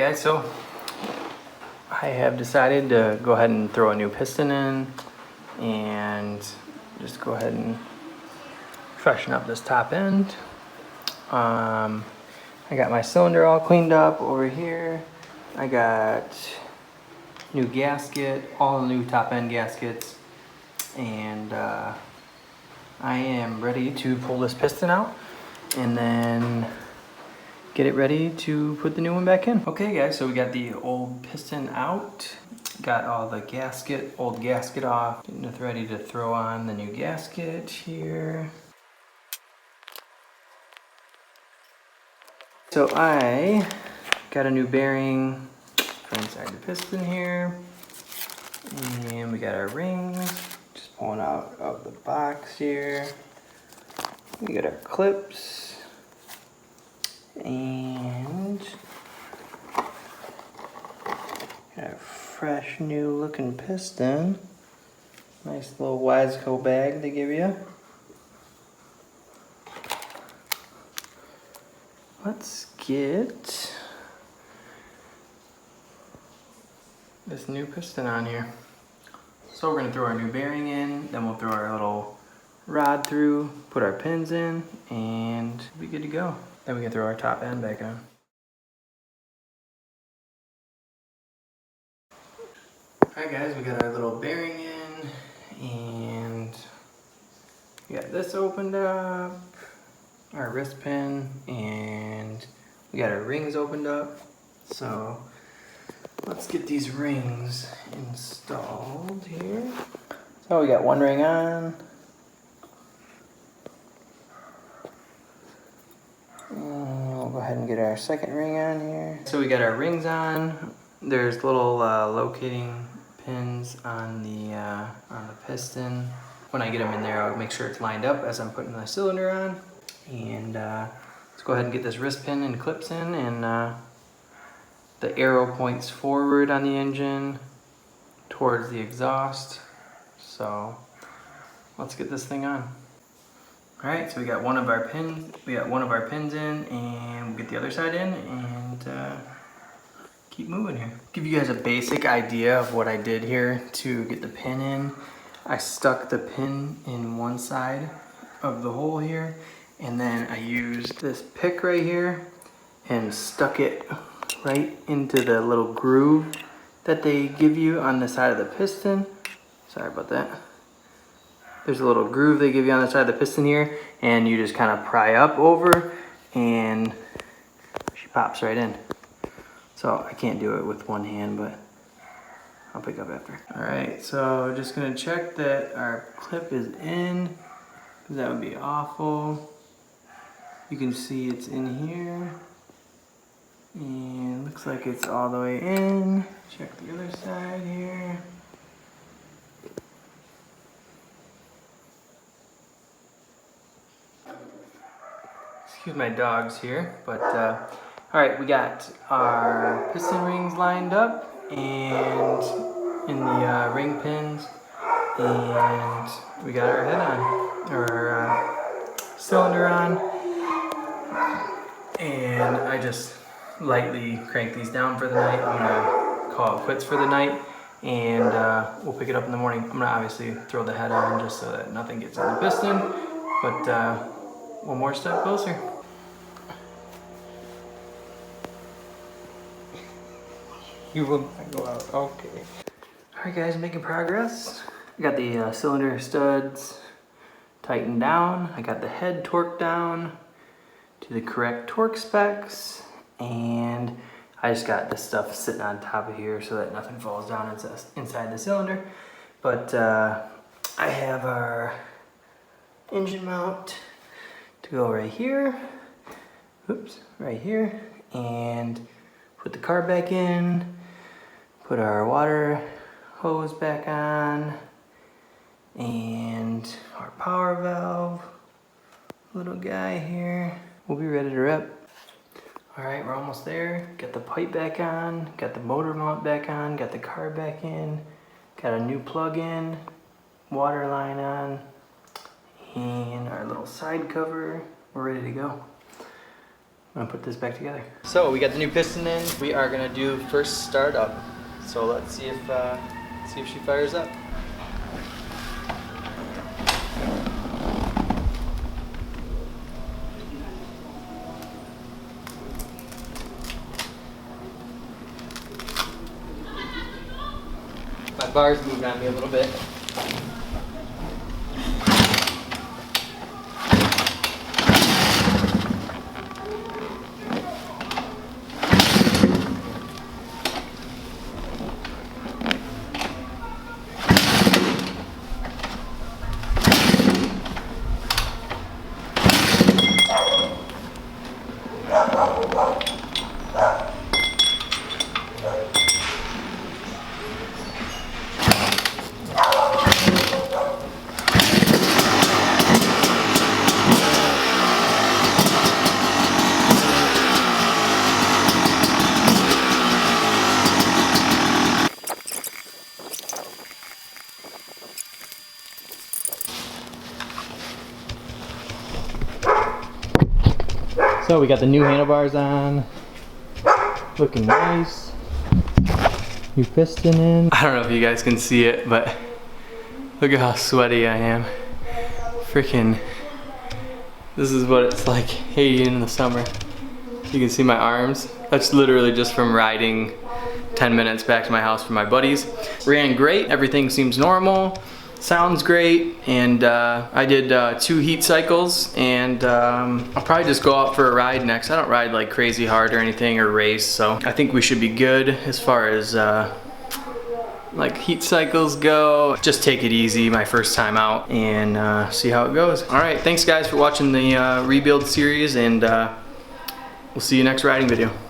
guys, so I have decided to go ahead and throw a new piston in and just go ahead and freshen up this top end. I got my cylinder all cleaned up over here. I got new gasket, all new top end gaskets, and I am ready to pull this piston out and then get it ready to put the new one back in. Okay guys, so we got the old piston out, got all the old gasket off, getting it ready to throw on the new gasket here. So I got a new bearing for inside the piston here, and we got our rings just pulling out of the box here. We got our clips. And got a fresh new looking piston. Nice little Wiseco bag they give you. Let's get this new piston on here. So we're gonna throw our new bearing in, then we'll throw our little rod through, put our pins in, and we'll be good to go. Then we can throw our top end back on. Alright guys, we got our little bearing in, and we got this opened up, our wrist pin, and we got our rings opened up. So let's get these rings installed here. So we got one ring on. We'll go ahead and get our second ring on here. So we got our rings on. There's little locating pins on the piston. When I get them in there, I'll make sure it's lined up as I'm putting the cylinder on. And let's go ahead and get this wrist pin and clips in. And the arrow points forward on the engine towards the exhaust. So let's get this thing on. All right, so we got one of our pins. We got one of our pins in, and we'll get the other side in and keep moving here. Give you guys a basic idea of what I did here to get the pin in. I stuck the pin in one side of the hole here, and then I used this pick right here and stuck it right into the little groove that they give you on the side of the piston. Sorry about that. There's a little groove they give you on the side of the piston here, and you just kind of pry up over and she pops right in. So I can't do it with one hand, but I'll pick up after. All right, so just gonna check that our clip is in, because that would be awful. You can see it's in here, and looks like it's all the way in. Check the other side here. Excuse my dogs here, but all right, we got our piston rings lined up and in the ring pins, and we got our head on, or our cylinder on, and I just lightly crank these down for the night. I'm gonna call it quits for the night, and we'll pick it up in the morning. I'm gonna obviously throw the head on just so that nothing gets in the piston, but one more step closer. You will not go out, okay. All right guys, making progress. I got the cylinder studs tightened down. I got the head torqued down to the correct torque specs. And I just got this stuff sitting on top of here so that nothing falls down inside the cylinder. But I have our engine mount to go right here. Oops, right here. And put the carb back in. Put our water hose back on, and our power valve, little guy here. We'll be ready to rip. All right, we're almost there. Got the pipe back on, got the motor mount back on, got the carb back in, got a new plug in, water line on, and our little side cover. We're ready to go. I'm gonna put this back together. So we got the new piston in. We are gonna do first startup. So let's see if she fires up. My bar's moving on me a little bit. So we got the new handlebars on, looking nice. New piston in. I don't know if you guys can see it, but look at how sweaty I am. Freaking, this is what it's like hating in the summer. You can see my arms. That's literally just from riding 10 minutes back to my house from my buddies. Ran great, everything seems normal. Sounds great, and I did 2 heat cycles, and I'll probably just go out for a ride next. I don't ride like crazy hard or anything or race, so I think we should be good as far as like heat cycles go. Just take it easy my first time out and see how it goes. All right, thanks guys for watching the rebuild series, and we'll see you next riding video.